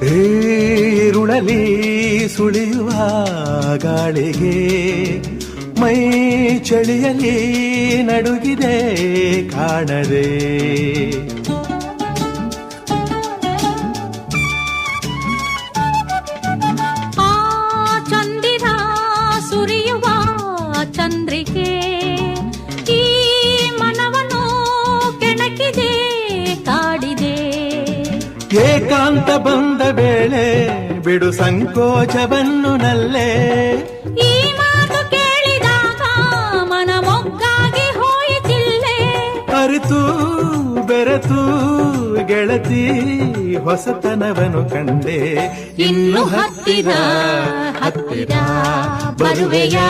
ಈರುಳಲಿ ಸುಳಿಯುವ ಗಾಳಿಗೆ ಮೈ ಚಳಿಯಲಿ ನಡುಗಿದೆ ಕಾಣದೆ. ಆ ಚಂದಿರ ಸುರಿಯುವ ಚಂದ್ರಿಕೆ ಈ ಮನವನ್ನು ಕೆಣಕಿದೆ ಕಾಡಿದೆ. ಏಕಾಂತ ಬಂದ ವೇಳೆ ಬಿಡು ಸಂಕೋಚವನ್ನು ನಲ್ಲೆ. ಈ ಮಾತು ಕೇಳಿದಾಗ ಮನ ಮೊಗ್ಗಾಗಿ ಹೋಯಿತಿಲ್ಲೆ. ಅರಿತು ಬೆರೆತು ಗೆಳತಿ ಹೊಸತನವನು ಕಂಡೆ. ಇನ್ನು ಹತ್ತಿರ ಹತ್ತಿರ ಬರುವೆಯಾ